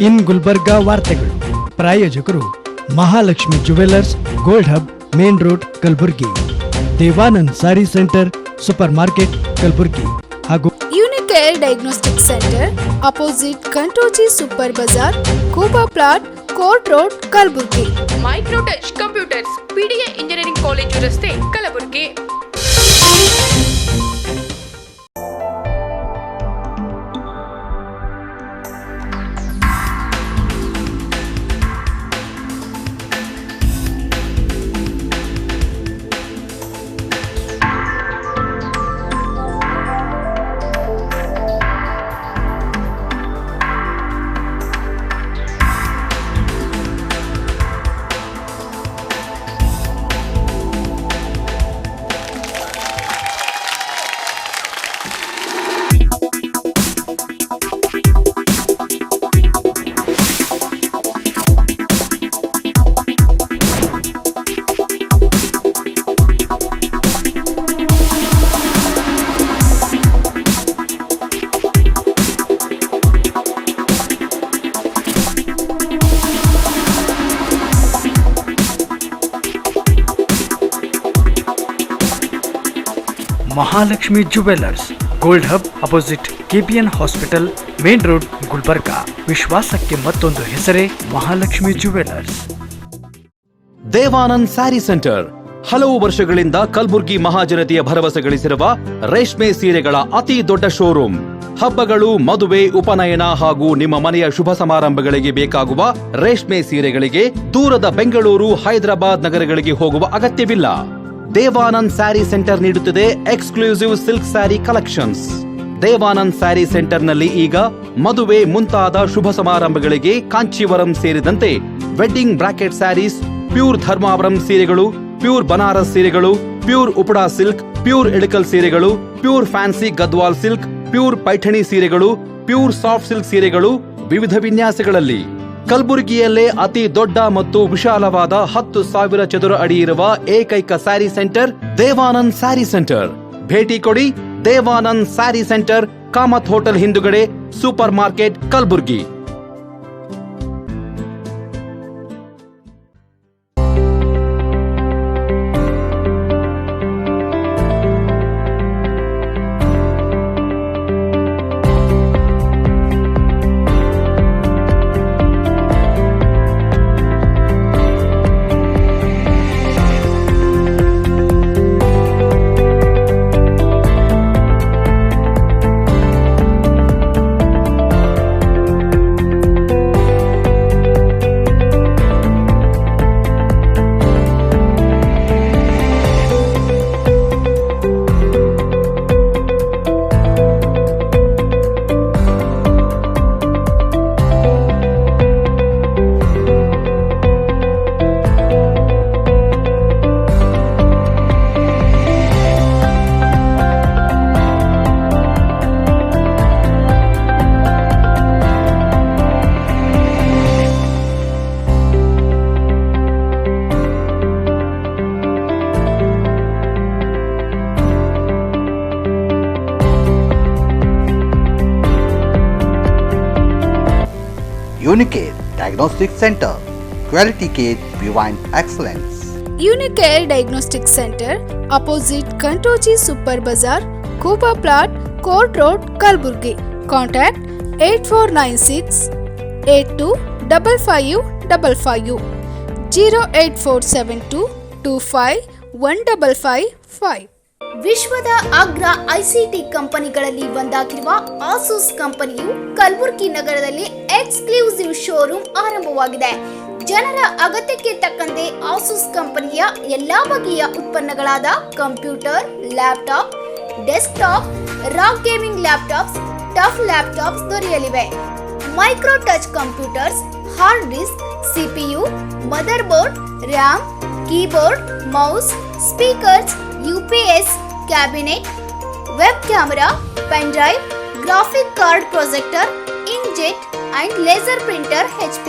ಇನ್ ಗುಲ್ಬರ್ಗಾ ವಾರ್ತೆಗಳು. ಪ್ರಾಯೋಜಕರು Mahalakshmi jewellers, gold hub, main road, Kalaburagi. Devanand sari centre, super market, Kalaburagi. ಹಾಗೂ ಯೂನಿಕೇರ್ ಡಯಾಗ್ನೋಸ್ಟಿಕ್ ಸೆಂಟರ್, ಅಪೋಸಿಟ್ ಕಂಟೋಜಿ ಸೂಪರ್ ಬಜಾರ್, ಕೂಬಾ plot, court road, Kalaburagi. Microtouch computers, PDA engineering college ರಸ್ತೆ, Kalaburagi. Mahalakshmi jewellers, gold hub, opposite KPN hospital, main road, Gulbarga. ವಿಶ್ವಾಸಕ್ಕೆ ಮತ್ತೊಂದು ಹೆಸರೇ Mahalakshmi jewellers. Devanand sari centre ಹಲವು ವರ್ಷಗಳಿಂದ ಕಲಬುರಗಿ ಮಹಾಜನತೆಯ ಭರವಸೆ ಗಳಿಸಿರುವ ರೇಷ್ಮೆ ಸೀರೆಗಳ ಅತಿ ದೊಡ್ಡ ಶೋರೂಮ್. ಹಬ್ಬಗಳು, ಮದುವೆ, ಉಪನಯನ ಹಾಗೂ ನಿಮ್ಮ ಮನೆಯ ಶುಭ ಸಮಾರಂಭಗಳಿಗೆ ಬೇಕಾಗುವ ರೇಷ್ಮೆ ಸೀರೆಗಳಿಗೆ ದೂರದ ಬೆಂಗಳೂರು, ಹೈದರಾಬಾದ್ ನಗರಗಳಿಗೆ ಹೋಗುವ ಅಗತ್ಯವಿಲ್ಲ. ದೇವಾನಂದ್ ಸ್ಯಾರಿ ಸೆಂಟರ್ ನೀಡುತ್ತಿದೆ exclusive silk sari collections. Devanand sari centre ನಲ್ಲಿ ಈಗ ಮದುವೆ ಮುಂತಾದ ಶುಭ ಸಮಾರಂಭಗಳಿಗೆ ಕಾಂಚೀವರಂ ಸೇರಿದಂತೆ wedding brocade saris, pure Dharmavaram ಸೀರೆಗಳು, ಪ್ಯೂರ್ ಬನಾರಸ್ ಸೀರೆಗಳು, pure Uppada silk, pure Ilkal ಸೀರೆಗಳು, pure fancy Gadwal silk, pure Paithani ಸೀರೆಗಳು, ಪ್ಯೂರ್ ಸಾಫ್ಟ್ ಸಿಲ್ಕ್ ಸೀರೆಗಳು ವಿವಿಧ ವಿನ್ಯಾಸಗಳಲ್ಲಿ. ಕಲಬುರಗಿಯಲ್ಲೇ ಅತಿ ದೊಡ್ಡ ಮತ್ತು ವಿಶಾಲವಾದ 10,000 ಚದುರ ಅಡಿ ಇರುವ ಏಕೈಕ ಸ್ಯಾರಿ ಸೆಂಟರ್ ದೇವಾನಂದ್ ಸ್ಯಾರಿ ಸೆಂಟರ್. ಭೇಟಿ ಕೊಡಿ. ದೇವಾನಂದ್ ಸ್ಯಾರಿ ಸೆಂಟರ್, ಕಾಮತ್ ಹೋಟೆಲ್ ಹಿಂದುಗಡೆ, super market, Kalaburagi. Unicare Diagnostic Center, Quality Care Beyond Excellence. Unicare Diagnostic Center, opposite Kantoji Super Bazaar, Kuba Plot, Court Road, Kalaburgi. Contact 8496 825555 08472 251555. ವಿಶ್ವದ ಅಗ್ರ ಐಸಿಟಿ ಕಂಪನಿಗಳಲ್ಲಿ ಒಂದಾಗಿರುವ ಆಸೂಸ್ ಕಂಪನಿಯು ಕಲಬುರಗಿ ನಗರದಲ್ಲಿ ಎಕ್ಸ್ಕ್ಲೂಸಿವ್ ಶೋರೂಮ್ ಆರಂಭವಾಗಿದೆ. ಜನರ ಅಗತ್ಯಕ್ಕೆ ತಕ್ಕಂತೆ ಆಸೂಸ್ ಕಂಪನಿಯ ಎಲ್ಲಾ ಬಗೆಯ ಉತ್ಪನ್ನಗಳಾದ computer, laptop, desktop, rock gaming laptops, tough laptops ದೊರೆಯಲಿವೆ. Micro touch computers, hard disk, CPU, motherboard, RAM, keyboard, mouse, speakers, UPS, cabinet, web camera, pen drive, graphic card projector, inkjet and laser printer HP,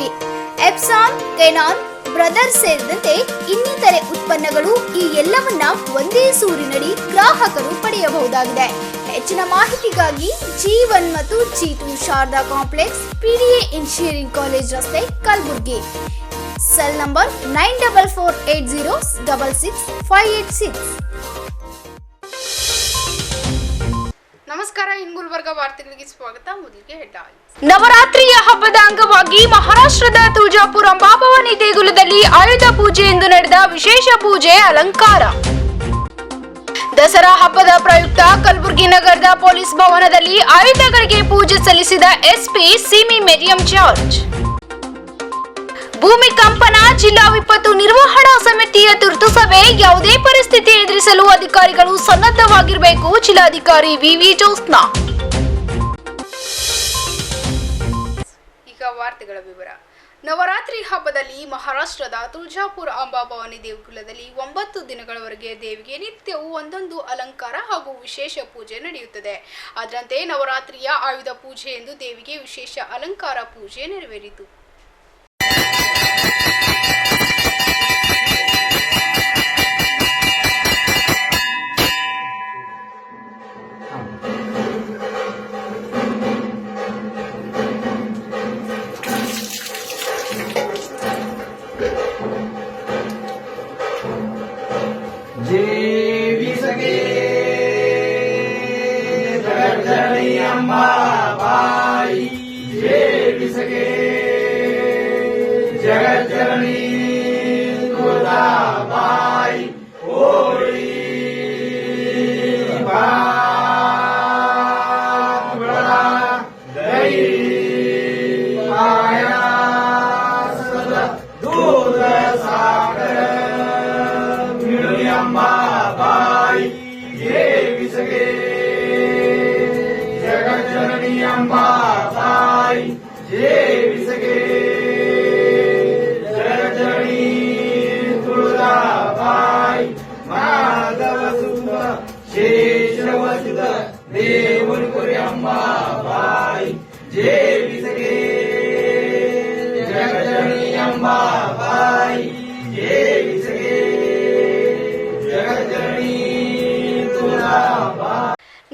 Epson, Canon, Brothers ಸೇರಿದಂತೆ ಇನ್ನಿತರೆ ಉತ್ಪನ್ನಗಳು ಈ ಎಲ್ಲವನ್ನ ಒಂದೇ ಸೂರಿನಡಿ ಗ್ರಾಹಕರು ಪಡೆಯಬಹುದಾಗಿದೆ. ಹೆಚ್ಚಿನ ಮಾಹಿತಿಗಾಗಿ G1 ಮತ್ತು G2 Sharada complex PDA engineering college ರಸ್ತೆ ಕಲಬುರಗಿ. Cell number 9448066586. ನಮಸ್ಕಾರ, ಇನ್ ಗುಲ್ಬರ್ಗ ವಾರ್ತೆಗಳಿಗೆ ಸ್ವಾಗತ. ಮೊದಲಿಗೆ ಹೆಡ್ಲೈನ್ಸ್. ನವರಾತ್ರಿಯ ಹಬ್ಬದ ಅಂಗವಾಗಿ ಮಹಾರಾಷ್ಟ್ರದ ತುಳಜಾಪುರ ಅಂಬಾಭವಾನಿ ದೇಗುಲದಲ್ಲಿ ಆಯುಧ ಪೂಜೆಯೆಂದು ನಡೆದ ವಿಶೇಷ ಪೂಜೆ ಅಲಂಕಾರ. ದಸರಾ ಹಬ್ಬದ ಪ್ರಯುಕ್ತ ಕಲಬುರಗಿ ನಗರದ ಪೊಲೀಸ್ ಭವನದಲ್ಲಿ ಆಯುಧಗಳಿಗೆ ಪೂಜೆ ಸಲ್ಲಿಸಿದ ಎಸ್ಪಿ ಸಿಮಿ ಮೇರಿಯಂ ಜಾರ್ಜ್. ಭೂಮಿ ಕಂಪನ ಜಿಲ್ಲಾ ವಿಪತ್ತು ನಿರ್ವಹಣಾ ಸಮಿತಿಯ ತುರ್ತು ಸಭೆ. ಯಾವುದೇ ಪರಿಸ್ಥಿತಿ ಎದುರಿಸಲು ಅಧಿಕಾರಿಗಳು ಸನ್ನದ್ಧವಾಗಿರಬೇಕು. ಜಿಲ್ಲಾಧಿಕಾರಿ ವಿವಿ ಜೋಸ್ನಾ. ಈಗ ವಾರ್ತೆಗಳ ವಿವರ. ನವರಾತ್ರಿ ಹಬ್ಬದಲ್ಲಿ ಮಹಾರಾಷ್ಟ್ರದ ತುಳಜಾಪುರ ಅಂಬಾಭವಾನಿ ದೇಗುಲದಲ್ಲಿ 9 ದಿನಗಳವರೆಗೆ ದೇವಿಗೆ ನಿತ್ಯವೂ ಒಂದೊಂದು ಅಲಂಕಾರ ಹಾಗೂ ವಿಶೇಷ ಪೂಜೆ ನಡೆಯುತ್ತದೆ. ಅದರಂತೆ ನವರಾತ್ರಿಯ ಆಯುಧ ಪೂಜೆ ಎಂದು ದೇವಿಗೆ ವಿಶೇಷ ಅಲಂಕಾರ ಪೂಜೆ ನೆರವೇರಿತು.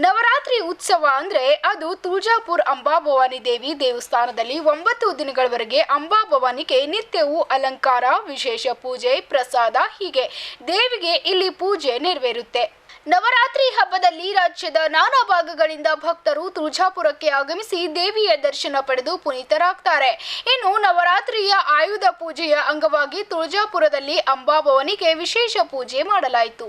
ನವರಾತ್ರಿ ಉತ್ಸವ ಅಂದ್ರೆ ಅದು ತುಳಜಾಪುರ ಅಂಬಾಭವಾನಿ ದೇವಿ ದೇವಸ್ಥಾನದಲ್ಲಿ 9 ದಿನಗಳವರೆಗೆ ಅಂಬಾಭವಾನಿಗೆ ನಿತ್ಯವೂ ಅಲಂಕಾರ, ವಿಶೇಷ ಪೂಜೆ, ಪ್ರಸಾದ ಹೀಗೆ ದೇವಿಗೆ ಇಲ್ಲಿ ಪೂಜೆ ನೆರವೇರುತ್ತೆ. ನವರಾತ್ರಿ ಹಬ್ಬದಲ್ಲಿ ರಾಜ್ಯದ ನಾನಾ ಭಾಗಗಳಿಂದ ಭಕ್ತರು ತುಳಜಾಪುರಕ್ಕೆ ಆಗಮಿಸಿ ದೇವಿಯ ದರ್ಶನ ಪಡೆದು ಪುನೀತರಾಗ್ತಾರೆ. ಇನ್ನು ನವರಾತ್ರಿಯ ಆಯುಧ ಪೂಜೆಯ ಅಂಗವಾಗಿ ತುಳಜಾಪುರದಲ್ಲಿ ಅಂಬಾಭವಾನಿಗೆ ವಿಶೇಷ ಪೂಜೆ ಮಾಡಲಾಯಿತು.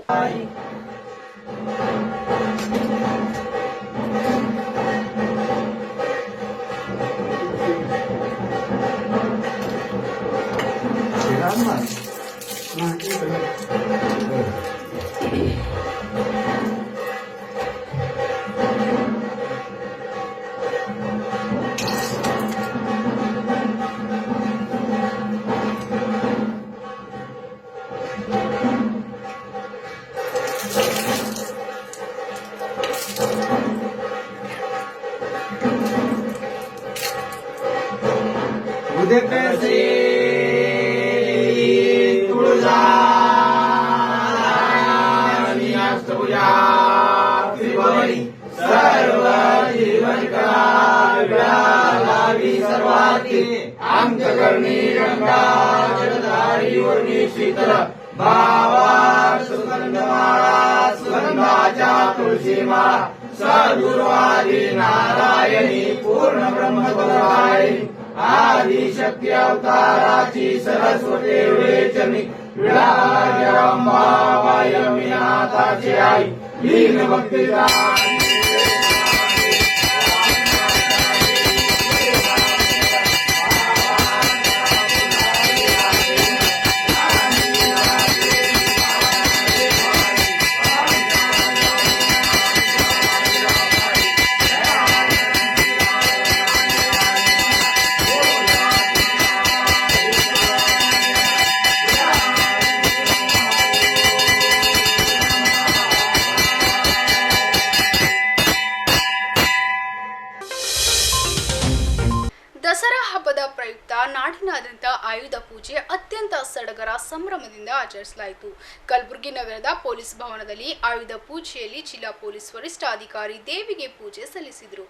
सदुर्वादी नारायणी पूर्ण ब्रह्मस्वरूपाय आदिशक्ती अवताराची सरस्वती वेचनी विळांबाबाई नाथाची आई लीन भक्ती ದಸರಾ ಹಬ್ಬದ ಪ್ರಯುಕ್ತ ನಾಡಿನಾದ್ಯಂತ ಆಯುಧ ಪೂಜೆ ಅತ್ಯಂತ ಸಡಗರ ಸಂಭ್ರಮದಿಂದ ಆಚರಿಸಲಾಯಿತು. ಕಲಬುರಗಿ ನಗರದ ಪೊಲೀಸ್ ಭವನದಲ್ಲಿ ಆಯುಧ ಪೂಜೆಯಲ್ಲಿ ಜಿಲ್ಲಾ ಪೊಲೀಸ್ ವರಿಷ್ಠಾಧಿಕಾರಿ ದೇವಿಗೆ ಪೂಜೆ ಸಲ್ಲಿಸಿದರು.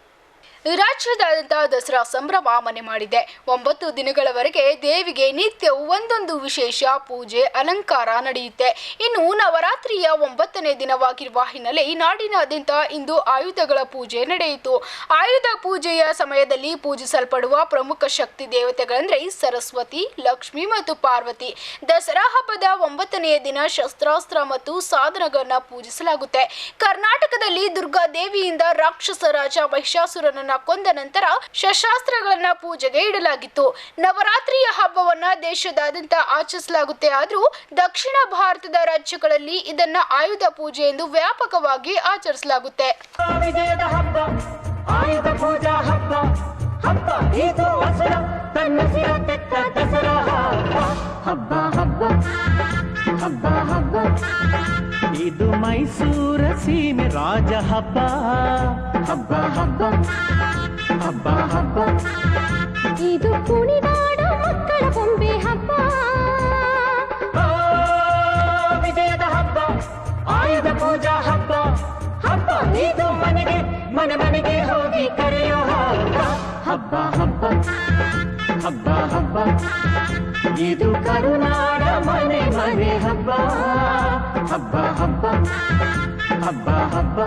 ರಾಜ್ಯದಾದ್ಯಂತ ದಸರಾ ಸಂಭ್ರಮ ಮನೆ ಮಾಡಿದೆ. 9 ದಿನಗಳವರೆಗೆ ದೇವಿಗೆ ನಿತ್ಯವೂ ಒಂದೊಂದು ವಿಶೇಷ ಪೂಜೆ ಅಲಂಕಾರ ನಡೆಯುತ್ತೆ. ಇನ್ನು ನವರಾತ್ರಿಯ 9ನೇ ದಿನವಾಗಿರುವ ಹಿನ್ನೆಲೆ ನಾಡಿನಾದ್ಯಂತ ಇಂದು ಆಯುಧಗಳ ಪೂಜೆ ನಡೆಯಿತು. ಆಯುಧ ಪೂಜೆಯ ಸಮಯದಲ್ಲಿ ಪೂಜಿಸಲ್ಪಡುವ ಪ್ರಮುಖ ಶಕ್ತಿ ದೇವತೆಗಳೆಂದರೆ ಸರಸ್ವತಿ, ಲಕ್ಷ್ಮಿ ಮತ್ತು ಪಾರ್ವತಿ. ದಸರಾ ಹಬ್ಬದ 9ನೇ ದಿನ ಶಸ್ತ್ರಾಸ್ತ್ರ ಮತ್ತು ಸಾಧನಗಳನ್ನು ಪೂಜಿಸಲಾಗುತ್ತೆ. ಕರ್ನಾಟಕದಲ್ಲಿ ದುರ್ಗಾ ದೇವಿಯಿಂದ ರಾಕ್ಷಸ ರಾಜ ಮಹಿಷಾಸುರನನ್ನ ಕೊಂದ ನಂತರ ಶಸ್ತ್ರಾಸ್ತ್ರಗಳನ್ನ ಪೂಜೆಗೆ ಇಡಲಾಗಿತ್ತು. ನವರಾತ್ರಿಯ ಹಬ್ಬವನ್ನ ದೇಶದಾದ್ಯಂತ ಆಚರಿಸಲಾಗುತ್ತೆ. ಆದರೂ ದಕ್ಷಿಣ ಭಾರತದ ರಾಜ್ಯಗಳಲ್ಲಿ ಇದನ್ನ ಆಯುಧ ಪೂಜೆ ಎಂದು ವ್ಯಾಪಕವಾಗಿ ಆಚರಿಸಲಾಗುತ್ತೆ. ವಿಜಯದ ಹಬ್ಬ ಆಯುಧ ಪೂಜಾ ಹಬ್ಬ ಹಬ್ಬ ಇದು ದಸರಾ ತನ್ನ ಸಿರ ತೆತ್ತ ದಸರಾ ಹಬ್ಬ ಹಬ್ಬ ಹಬ್ಬ ಹಬ್ಬ ಇದು ಮೈಸೂರ ಸೀಮೆ ರಾಜ ಹಬ್ಬ ಹಬ್ಬ ಹಬ್ಬ ಹಬ್ಬ ಹಬ್ಬ ಇದು ಕುಣಿದಾಡ ಮಕ್ಕಳ ಬೊಂಬೆ ಹಬ್ಬ ವಿಜಯದ ಹಬ್ಬ ಆಯುಧ ಪೂಜಾ ಹಬ್ಬ ಹಬ್ಬ ಇದು ಮನೆಗೆ ಮನೆ ಮನೆಗೆ ಹೋಗಿ ಕರೆಯೋ ಹಬ್ಬ ಹಬ್ಬ ಹಬ್ಬ ಹಬ್ಬ ಇದು ಕರುನಾಡ ಮನೆ ಮನೆ ಹಬ್ಬ ಹಬ್ಬ ಹಬ್ಬ ಹಬ್ಬ ಹಬ್ಬ.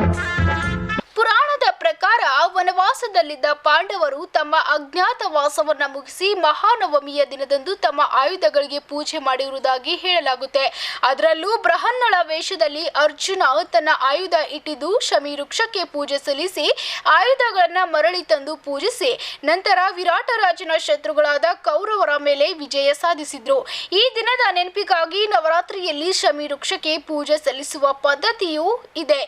ಪುರಾಣದ ಪ್ರಕಾರ ವನವಾಸದಲ್ಲಿದ್ದ ಪಾಂಡವರು ತಮ್ಮ ಅಜ್ಞಾತವಾಸವನ್ನ ಮುಗಿಸಿ ಮಹಾನವಮಿಯ ದಿನದಂದು ತಮ್ಮ ಆಯುಧಗಳಿಗೆ ಪೂಜೆ ಮಾಡಿರುವುದಾಗಿ ಹೇಳಲಾಗುತ್ತೆ. ಅದರಲ್ಲೂ ಬೃಹನ್ನಳ ವೇಷದಲ್ಲಿ ಅರ್ಜುನ ತನ್ನ ಆಯುಧ ಇಟ್ಟಿದ್ದು ಶಮಿ ವೃಕ್ಷಕ್ಕೆ ಪೂಜೆ ಸಲ್ಲಿಸಿ ಆಯುಧಗಳನ್ನ ಮರಳಿ ತಂದು ಪೂಜಿಸಿ ನಂತರ ವಿರಾಟ ರಾಜನ ಶತ್ರುಗಳಾದ ಕೌರವರ ಮೇಲೆ ವಿಜಯ ಸಾಧಿಸಿದ್ರು. ಈ ದಿನದ ನೆನಪಿಗಾಗಿ ನವರಾತ್ರಿಯಲ್ಲಿ ಶಮಿ ವೃಕ್ಷಕ್ಕೆ ಪೂಜೆ ಸಲ್ಲಿಸುವ ಪದ್ಧತಿಯೂ ಇದೆ.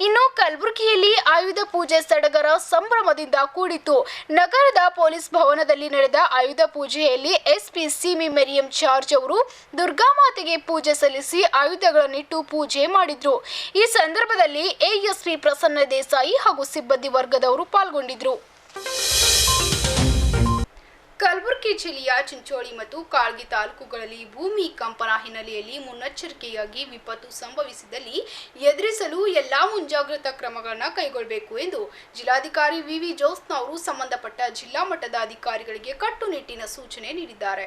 ಇನ್ನು ಕಲಬುರಗಿಯಲ್ಲಿ ಆಯುಧ ಪೂಜೆ ಸಡಗರ ಸಂಭ್ರಮದಿಂದ ಕೂಡಿತು. ನಗರದ ಪೊಲೀಸ್ ಭವನದಲ್ಲಿ ನಡೆದ ಆಯುಧ ಪೂಜೆಯಲ್ಲಿ ಎಸ್ಪಿ ಸಿಮಿ ಮೆರಿಯಂ ಜಾರ್ಜ್ ಅವರು ದುರ್ಗಾಮಾತೆಗೆ ಪೂಜೆ ಸಲ್ಲಿಸಿ ಆಯುಧಗಳನ್ನಿಟ್ಟು ಪೂಜೆ ಮಾಡಿದ್ರು. ಈ ಸಂದರ್ಭದಲ್ಲಿ ಎಎಸ್ಪಿ ಪ್ರಸನ್ನ ದೇಸಾಯಿ ಹಾಗೂ ಸಿಬ್ಬಂದಿ ವರ್ಗದವರು ಪಾಲ್ಗೊಂಡಿದ್ರು. ಕಲಬುರಗಿ ಜಿಲ್ಲೆಯ ಚಿಂಚೋಳಿ ಮತ್ತು ಕಾಳ್ಗಿ ತಾಲೂಕುಗಳಲ್ಲಿ ಭೂಮಿ ಕಂಪನ ಹಿನ್ನೆಲೆಯಲ್ಲಿ ಮುನ್ನೆಚ್ಚರಿಕೆಯಾಗಿ ವಿಪತ್ತು ಸಂಭವಿಸಿದಲ್ಲಿ ಎದುರಿಸಲು ಎಲ್ಲಾ ಮುಂಜಾಗ್ರತಾ ಕ್ರಮಗಳನ್ನು ಕೈಗೊಳ್ಳಬೇಕು ಎಂದು ಜಿಲ್ಲಾಧಿಕಾರಿ ವಿವಿ ಜೋತ್ಸ್ನಾ ಅವರು ಸಂಬಂಧಪಟ್ಟ ಜಿಲ್ಲಾ ಮಟ್ಟದ ಅಧಿಕಾರಿಗಳಿಗೆ ಕಟ್ಟುನಿಟ್ಟಿನ ಸೂಚನೆ ನೀಡಿದ್ದಾರೆ.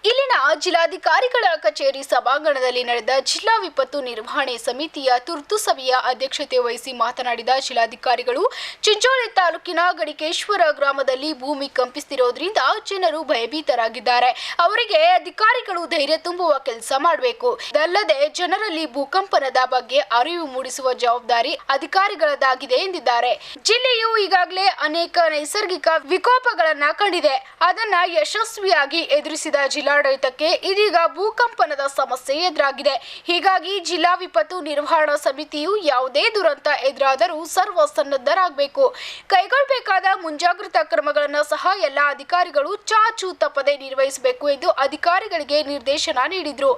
ಇಲ್ಲಿನ ಜಿಲ್ಲಾಧಿಕಾರಿಗಳ ಕಚೇರಿ ಸಭಾಂಗಣದಲ್ಲಿ ನಡೆದ ಜಿಲ್ಲಾ ವಿಪತ್ತು ನಿರ್ವಹಣೆ ಸಮಿತಿಯ ತುರ್ತು ಸಭೆಯ ಅಧ್ಯಕ್ಷತೆ ವಹಿಸಿ ಮಾತನಾಡಿದ ಜಿಲ್ಲಾಧಿಕಾರಿಗಳು, ಚಿಂಚೋಳಿ ತಾಲೂಕಿನ ಗಡಿಕೇಶ್ವರ ಗ್ರಾಮದಲ್ಲಿ ಭೂಮಿ ಕಂಪಿಸುತ್ತಿರುವುದರಿಂದ ಜನರು ಭಯಭೀತರಾಗಿದ್ದಾರೆ. ಅವರಿಗೆ ಅಧಿಕಾರಿಗಳು ಧೈರ್ಯ ತುಂಬುವ ಕೆಲಸ ಮಾಡಬೇಕು. ಇದಲ್ಲದೆ ಜನರಲ್ಲಿ ಭೂಕಂಪನದ ಬಗ್ಗೆ ಅರಿವು ಮೂಡಿಸುವ ಜವಾಬ್ದಾರಿ ಅಧಿಕಾರಿಗಳದ್ದಾಗಿದೆ ಎಂದಿದ್ದಾರೆ. ಜಿಲ್ಲೆಯು ಈಗಾಗಲೇ ಅನೇಕ ನೈಸರ್ಗಿಕ ವಿಕೋಪಗಳನ್ನ ಕಂಡಿದೆ. ಅದನ್ನ ಯಶಸ್ವಿಯಾಗಿ ಎದುರಿಸಿದ ಜಿಲ್ಲಾಡಳಿತಕ್ಕೆ ಇದೀಗ ಭೂಕಂಪನದ ಸಮಸ್ಯೆ ಎದುರಾಗಿದೆ. ಹೀಗಾಗಿ ಜಿಲ್ಲಾ ವಿಪತ್ತು ನಿರ್ವಹಣಾ ಸಮಿತಿಯು ಯಾವುದೇ ದುರಂತ ಎದುರಾದರೂ ಸರ್ವಸನ್ನದ್ಧರಾಗಬೇಕು. ಕೈಗೊಳ್ಳಬೇಕಾದ ಮುಂಜಾಗ್ರತಾ ಕ್ರಮಗಳನ್ನು ಸಹ ಎಲ್ಲ ಅಧಿಕಾರಿಗಳು ಚಾಚು ತಪ್ಪದೆ ನಿರ್ವಹಿಸಬೇಕು ಎಂದು ಅಧಿಕಾರಿಗಳಿಗೆ ನಿರ್ದೇಶನ ನೀಡಿದರು.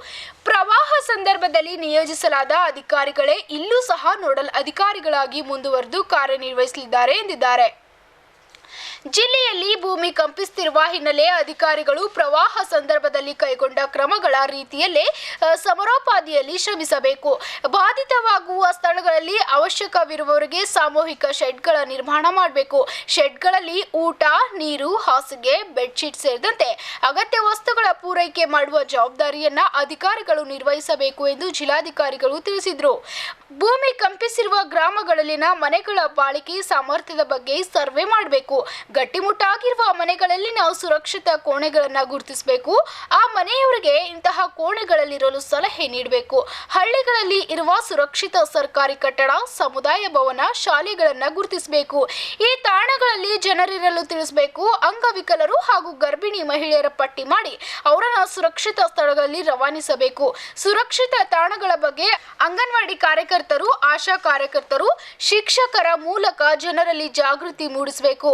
ಪ್ರವಾಹ ಸಂದರ್ಭದಲ್ಲಿ ನಿಯೋಜಿಸಲಾದ ಅಧಿಕಾರಿಗಳೇ ಇಲ್ಲೂ ಸಹ ನೋಡಲ್ ಅಧಿಕಾರಿಗಳಾಗಿ ಮುಂದುವರೆದು ಕಾರ್ಯನಿರ್ವಹಿಸಲಿದ್ದಾರೆ ಎಂದಿದ್ದಾರೆ. ಜಿಲ್ಲೆಯಲ್ಲಿ ಭೂಮಿ ಕಂಪಿಸುತ್ತಿರುವ ಹಿನ್ನೆಲೆ ಅಧಿಕಾರಿಗಳು ಪ್ರವಾಹ ಸಂದರ್ಭದಲ್ಲಿ ಕೈಗೊಂಡ ಕ್ರಮಗಳ ರೀತಿಯಲ್ಲೇ ಸಮರೋಪಾದಿಯಲ್ಲಿ ಶ್ರಮಿಸಬೇಕು. ಬಾಧಿತವಾಗುವ ಸ್ಥಳಗಳಲ್ಲಿ ಅವಶ್ಯಕವಿರುವವರಿಗೆ ಸಾಮೂಹಿಕ ಶೆಡ್ಗಳ ನಿರ್ಮಾಣ ಮಾಡಬೇಕು. ಶೆಡ್ಗಳಲ್ಲಿ ಊಟ, ನೀರು, ಹಾಸಿಗೆ, ಬೆಡ್ಶೀಟ್ ಸೇರಿದಂತೆ ಅಗತ್ಯ ವಸ್ತುಗಳ ಪೂರೈಕೆ ಮಾಡುವ ಜವಾಬ್ದಾರಿಯನ್ನ ಅಧಿಕಾರಿಗಳು ನಿರ್ವಹಿಸಬೇಕು ಎಂದು ಜಿಲ್ಲಾಧಿಕಾರಿಗಳು ತಿಳಿಸಿದರು. ಭೂಮಿ ಕಂಪಿಸಿರುವ ಗ್ರಾಮಗಳಲ್ಲಿನ ಮನೆಗಳ ಬಾಳಿಕೆ ಸಾಮರ್ಥ್ಯದ ಬಗ್ಗೆ ಸರ್ವೆ ಮಾಡಬೇಕು. ಗಟ್ಟಿಮುಟ್ಟಾಗಿರುವ ಮನೆಗಳಲ್ಲಿನ ಸುರಕ್ಷಿತ ಕೋಣೆಗಳನ್ನು ಗುರುತಿಸಬೇಕು. ಆ ಮನೆಯವರಿಗೆ ಇಂತಹ ಕೋಣೆಗಳಲ್ಲಿರಲು ಸಲಹೆ ನೀಡಬೇಕು. ಹಳ್ಳಿಗಳಲ್ಲಿ ಇರುವ ಸುರಕ್ಷಿತ ಸರ್ಕಾರಿ ಕಟ್ಟಡ, ಸಮುದಾಯ ಭವನ, ಶಾಲೆಗಳನ್ನು ಗುರುತಿಸಬೇಕು. ಈ ತಾಣಗಳಲ್ಲಿ ಜನರಿರಲು ತಿಳಿಸಬೇಕು. ಅಂಗವಿಕಲರು ಹಾಗೂ ಗರ್ಭಿಣಿ ಮಹಿಳೆಯರ ಪಟ್ಟಿ ಮಾಡಿ ಅವರನ್ನು ಸುರಕ್ಷಿತ ಸ್ಥಳಗಳಲ್ಲಿ ರವಾನಿಸಬೇಕು. ಸುರಕ್ಷಿತ ತಾಣಗಳ ಬಗ್ಗೆ ಅಂಗನವಾಡಿ ಕಾರ್ಯಕರ್ತರು, ಆಶಾ ಕಾರ್ಯಕರ್ತರು, ಶಿಕ್ಷಕರ ಮೂಲಕ ಜನರಲ್ಲಿ ಜಾಗೃತಿ ಮೂಡಿಸಬೇಕು.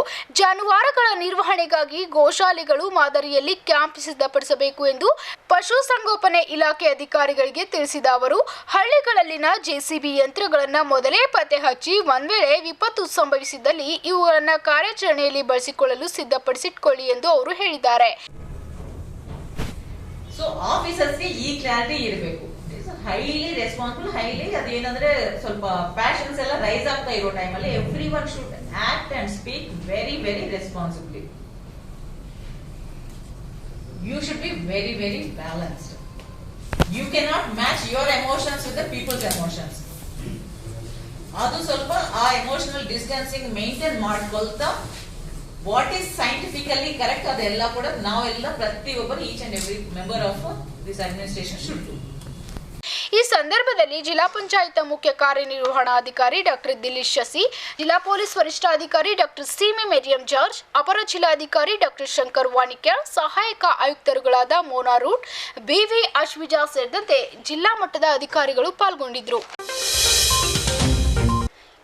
ಜಾನುವಾರುಗಳ ನಿರ್ವಹಣೆಗಾಗಿ ಗೋಶಾಲೆಗಳು ಮಾದರಿಯಲ್ಲಿ ಕ್ಯಾಂಪ್ ಸಿದ್ಧಪಡಿಸಬೇಕು ಎಂದು ಪಶುಸಂಗೋಪನೆ ಇಲಾಖೆ ಅಧಿಕಾರಿಗಳಿಗೆ ತಿಳಿಸಿದ ಅವರು, ಹಳ್ಳಿಗಳಲ್ಲಿನ ಜೆಸಿಬಿ ಯಂತ್ರಗಳನ್ನು ಮೊದಲೇ ಪತ್ತೆ ಹಚ್ಚಿ ಒಂದ್ ವೇಳೆ ವಿಪತ್ತು ಸಂಭವಿಸಿದಲ್ಲಿ ಇವುಗಳನ್ನು ಕಾರ್ಯಾಚರಣೆಯಲ್ಲಿ ಬಳಸಿಕೊಳ್ಳಲು ಸಿದ್ಧಪಡಿಸಿಕೊಳ್ಳಿ ಎಂದು ಅವರು ಹೇಳಿದ್ದಾರೆ. ಸೊ ಆಫೀಸರ್ಸ್ಗೆ ಈ ಕ್ಲಾರಿಟಿ ಇರಬೇಕು. ಹೈಲಿ ರೆಸ್ಪಾನ್ಸಿಬಲ್, ಹೈಲಿ ಅದೇನಂದ್ರೆ ಸ್ವಲ್ಪ ಪ್ಯಾಷನ್ಸ್ ಎಲ್ಲ ರೈಸ್ ಆಗ್ತಾ ಇರೋ ಟೈಮಲ್ಲಿ everyone should act and speak very very responsibly. You should be very very balanced. You cannot match your emotions with the people's emotions. ಅದು ಸ್ವಲ್ಪ ಆ ಎಮೋಷನಲ್ ಡಿಸ್ಟೆನ್ಸಿಂಗ್ ಮೇಂಟೈನ್ ಮಾಡ್ಕೊಳ್ತಾ ವಾಟ್ ಈಸ್ ಸೈಂಟಿಫಿಕಲಿ ಕರೆಕ್ಟ್ ಅದೆಲ್ಲ ಕೂಡ ನಾವೆಲ್ಲ ಪ್ರತಿಯೊಬ್ಬರು each and every member of this administration should do. ಈ ಸಂದರ್ಭದಲ್ಲಿ ಜಿಲ್ಲಾ ಪಂಚಾಯತ್ ಮುಖ್ಯ ಕಾರ್ಯನಿರ್ವಹಣಾಧಿಕಾರಿ ಡಾಕ್ಟರ್ ದಿಲೀಶ್ ಶಸಿ, ಜಿಲ್ಲಾ ಪೊಲೀಸ್ ವರಿಷ್ಠಾಧಿಕಾರಿ ಡಾಕ್ಟರ್ ಸಿಮಿ ಮೇರಿಯಂ ಜಾರ್ಜ್, ಅಪರ ಜಿಲ್ಲಾಧಿಕಾರಿ ಡಾಕ್ಟರ್ ಶಂಕರ್ ವಾಣಿಕ್ಯ, ಸಹಾಯಕ ಆಯುಕ್ತರುಗಳಾದ ಮೋನಾ ರೂಟ್, ಬಿವಿ ಅಶ್ವಿಜಾ ಸೇರಿದಂತೆ ಜಿಲ್ಲಾ ಮಟ್ಟದ ಅಧಿಕಾರಿಗಳು ಪಾಲ್ಗೊಂಡಿದ್ದರು.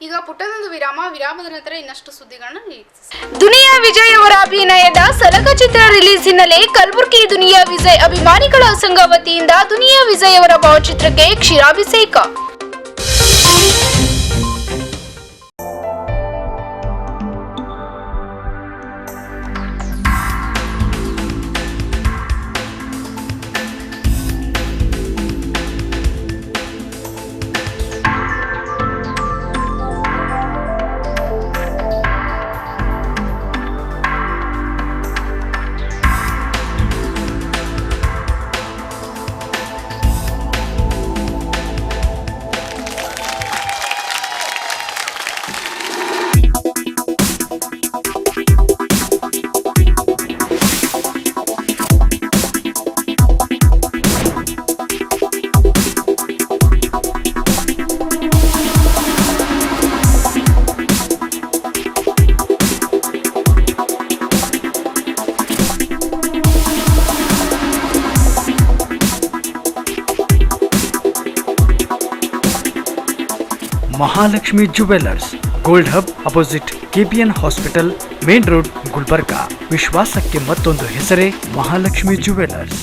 ಈಗ ಪುಟ್ಟದೊಂದು ವಿರಾಮದ ನಂತರ ಇನ್ನಷ್ಟು ಸುದ್ದಿಗಳನ್ನ ನಿರೀಕ್ಷಿಸಿ. ದುನಿಯಾ ವಿಜಯ್ ಅವರ ಅಭಿನಯದ ಸಲಗ ಚಿತ್ರ ರಿಲೀಸ್ ಹಿನ್ನೆಲೆ ಕಲಬುರಗಿ ದುನಿಯಾ ವಿಜಯ್ ಅಭಿಮಾನಿಗಳ ಸಂಘ ವತಿಯಿಂದ ದುನಿಯಾ ವಿಜಯ್ ಅವರ ಭಾವಚಿತ್ರಕ್ಕೆ ಕ್ಷೀರಾಭಿಷೇಕ. Mahalakshmi jewellers, gold hub opposite KPN hospital, main road, Gulbarga. ವಿಶ್ವಾಸಕ್ಕೆ ಮತ್ತೊಂದು ಹೆಸರೇ ಮಹಾಲಕ್ಷ್ಮಿ ಜುವೆಲ್ಲರ್ಸ್.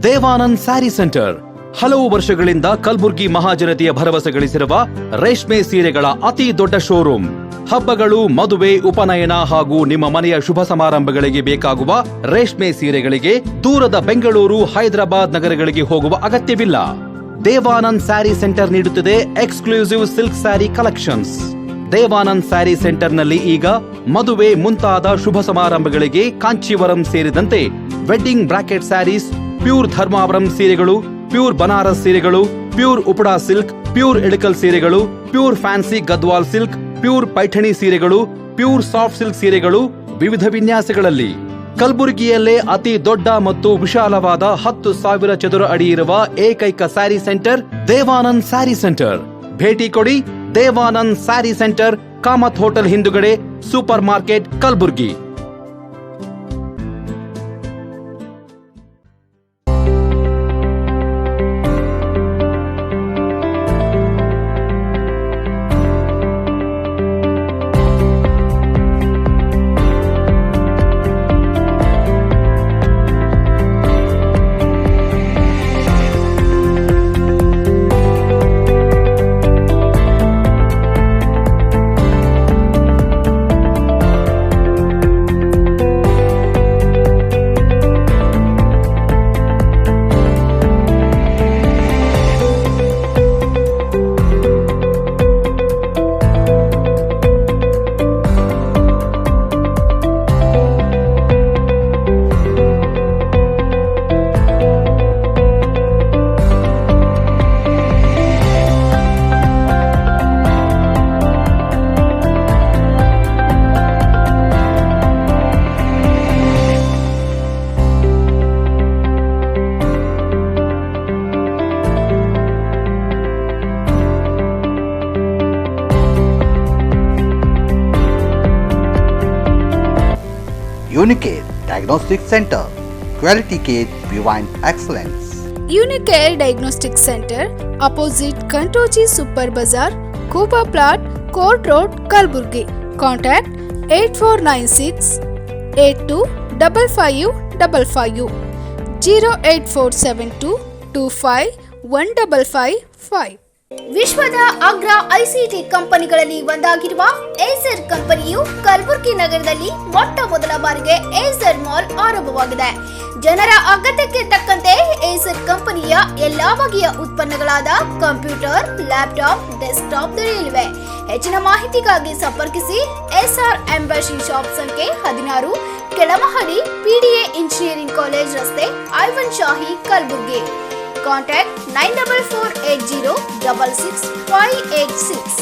ದೇವಾನಂದ್ ಸ್ಯಾರಿ ಸೆಂಟರ್ ಹಲವು ವರ್ಷಗಳಿಂದ ಕಲಬುರ್ಗಿ ಮಹಾಜನತೆಯ ಭರವಸೆ ಗಳಿಸಿರುವ ರೇಷ್ಮೆ ಸೀರೆಗಳ ಅತಿ ದೊಡ್ಡ ಶೋರೂಮ್. ಹಬ್ಬಗಳು, ಮದುವೆ, ಉಪನಯನ ಹಾಗೂ ನಿಮ್ಮ ಮನೆಯ ಶುಭ ಸಮಾರಂಭಗಳಿಗೆ ಬೇಕಾಗುವ ರೇಷ್ಮೆ ಸೀರೆಗಳಿಗೆ ದೂರದ ಬೆಂಗಳೂರು, ಹೈದರಾಬಾದ್ ನಗರಗಳಿಗೆ ಹೋಗುವ ಅಗತ್ಯವಿಲ್ಲ. ದೇವಾನಂದ್ ಸ್ಯಾರಿ ಸೆಂಟರ್ ನೀಡುತ್ತಿದೆ exclusive silk sari collections. Devanand sari ಸೆಂಟರ್ನಲ್ಲಿ ಈಗ ಮದುವೆ ಮುಂತಾದ ಶುಭ ಸಮಾರಂಭಗಳಿಗೆ ಕಾಂಚೀವರಂ ಸೇರಿದಂತೆ wedding brocade saris, pure Dharmavaram ಸೀರೆಗಳು, ಪ್ಯೂರ್ ಬನಾರಸ್ ಸೀರೆಗಳು, pure Uppada silk, pure Ilkal ಸೀರೆಗಳು, pure fancy Gadwal silk, pure Paithani ಸೀರೆಗಳು, ಪ್ಯೂರ್ ಸಾಫ್ಟ್ ಸಿಲ್ಕ್ ಸೀರೆಗಳು ವಿವಿಧ ವಿನ್ಯಾಸಗಳಲ್ಲಿ. ಕಲಬುರಗಿಯಲ್ಲೇ ಅತಿ ದೊಡ್ಡ ಮತ್ತು ವಿಶಾಲವಾದ 10,000 ಚದುರ ಅಡಿ ಇರುವ ಏಕೈಕ ಸ್ಯಾರಿ ಸೆಂಟರ್ ದೇವಾನಂದ್ ಸ್ಯಾರಿ ಸೆಂಟರ್. ಭೇಟಿ ಕೊಡಿ. ದೇವಾನಂದ್ ಸ್ಯಾರಿ ಸೆಂಟರ್, ಕಾಮತ್ ಹೋಟೆಲ್ ಹಿಂದುಗಡೆ, super market, Kalaburagi. Unicare Diagnostic Center, Quality Care Beyond Excellence. Unicare Diagnostic Center, opposite Kantoji Super Bazaar, Kuba Plot, Court Road, Kalburgi. Contact 8496 825555 08472 251555. ವಿಶ್ವದ ಅಗ್ರ ಐಸಿಟಿ ಕಂಪನಿಗಳಲ್ಲಿ ಒಂದಾಗಿರುವ ಏಸರ್ ಕಂಪನಿಯು ಕಲಬುರಗಿ ನಗರದಲ್ಲಿ ಮೊಟ್ಟ ಮೊದಲ ಬಾರಿಗೆ ಏಸರ್ ಮಾಲ್ ಆರಂಭವಾಗಿದೆ. ಜನರ ಅಗತ್ಯಕ್ಕೆ ತಕ್ಕಂತೆ ಏಸರ್ ಕಂಪನಿಯ ಎಲ್ಲಾ ಬಗೆಯ ಉತ್ಪನ್ನಗಳಾದ ಕಂಪ್ಯೂಟರ್, ಲ್ಯಾಪ್ಟಾಪ್, ಡೆಸ್ಕ್ಟಾಪ್ ದೊರೆಯಲಿವೆ. ಹೆಚ್ಚಿನ ಮಾಹಿತಿಗಾಗಿ ಸಂಪರ್ಕಿಸಿ ಎಸ್ಆರ್ ಎಂಬಸಿ ಶಾಪ್ ಸಂಖ್ಯೆ 16, ಕೆಳಮಹಡಿ, PDA ಇಂಜಿನಿಯರಿಂಗ್ ಕಾಲೇಜ್ ರಸ್ತೆ, ಐವನ್ ಶಾಹಿ, ಕಲಬುರಗಿ. Contact 9448066586.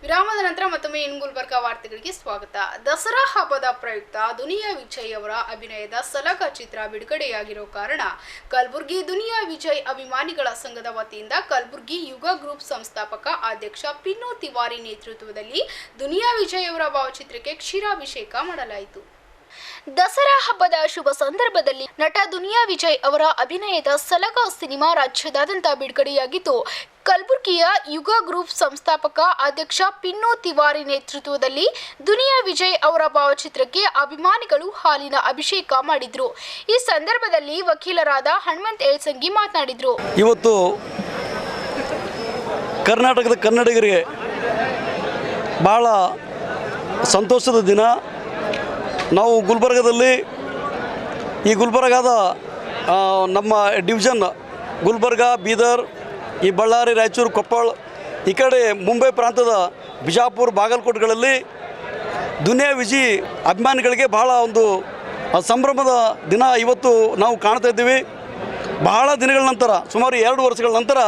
ವಿರಾಮದ ನಂತರ ಮತ್ತೊಮ್ಮೆ ಇನ್ ಗುಲ್ಬರ್ಗಾ ವಾರ್ತೆಗಳಿಗೆ ಸ್ವಾಗತ. ದಸರಾ ಹಬ್ಬದ ಪ್ರಯುಕ್ತ ದುನಿಯಾ ವಿಜಯ್ ಅವರ ಅಭಿನಯದ ಸಲಗ ಚಿತ್ರ ಬಿಡುಗಡೆಯಾಗಿರೋ ಕಾರಣ ಕಲಬುರಗಿ ದುನಿಯಾ ವಿಜಯ್ ಅಭಿಮಾನಿಗಳ ಸಂಘದ ವತಿಯಿಂದ ಕಲಬುರಗಿ ಯುಗ ಗ್ರೂಪ್ ಸಂಸ್ಥಾಪಕ ಅಧ್ಯಕ್ಷ ಪಿನ್ನು ತಿವಾರಿ ನೇತೃತ್ವದಲ್ಲಿ ದುನಿಯಾ ವಿಜಯ್ ಅವರ ಭಾವಚಿತ್ರಕ್ಕೆ ಕ್ಷೀರಾಭಿಷೇಕ ಮಾಡಲಾಯಿತು. ದಸರಾ ಹಬ್ಬದ ಶುಭ ಸಂದರ್ಭದಲ್ಲಿ ನಟ ದುನಿಯಾ ವಿಜಯ್ ಅವರ ಅಭಿನಯದ ಸಲಗ ಸಿನಿಮಾ ರಾಜ್ಯದಾದ್ಯಂತ ಬಿಡುಗಡೆಯಾಗಿದ್ದು, ಕಲಬುರಗಿಯ ಯುಗ ಗ್ರೂಪ್ ಸಂಸ್ಥಾಪಕ ಅಧ್ಯಕ್ಷ ಪಿನ್ನು ತಿವಾರಿ ನೇತೃತ್ವದಲ್ಲಿ ದುನಿಯಾ ವಿಜಯ್ ಅವರ ಭಾವಚಿತ್ರಕ್ಕೆ ಅಭಿಮಾನಿಗಳು ಹಾಲಿನ ಅಭಿಷೇಕ ಮಾಡಿದ್ರು. ಈ ಸಂದರ್ಭದಲ್ಲಿ ವಕೀಲರಾದ ಹನುಮಂತ್ ಏಳ್ಸಂಗಿ ಮಾತನಾಡಿದ್ರು. ಇವತ್ತು ಕರ್ನಾಟಕದ ಕನ್ನಡಿಗರಿಗೆ ಬಹಳ ಸಂತೋಷದ ದಿನ. ನಾವು ಗುಲ್ಬರ್ಗದಲ್ಲಿ ಈ ಗುಲ್ಬರ್ಗಾದ ನಮ್ಮ ಡಿವಿಷನ್ ಗುಲ್ಬರ್ಗ, ಬೀದರ್, ಈ ಬಳ್ಳಾರಿ, ರಾಯಚೂರು, ಕೊಪ್ಪಳ, ಈ ಕಡೆ ಮುಂಬೈ ಪ್ರಾಂತದ ಬಿಜಾಪುರ, ಬಾಗಲಕೋಟೆಗಳಲ್ಲಿ ದುನಿಯಾ ವಿಜಯ್ ಅಭಿಮಾನಿಗಳಿಗೆ ಬಹಳ ಒಂದು ಸಂಭ್ರಮದ ದಿನ ಇವತ್ತು ನಾವು ಕಾಣ್ತಾ ಇದ್ದೀವಿ. ಬಹಳ ದಿನಗಳ ನಂತರ, ಸುಮಾರು 2 ವರ್ಷಗಳ ನಂತರ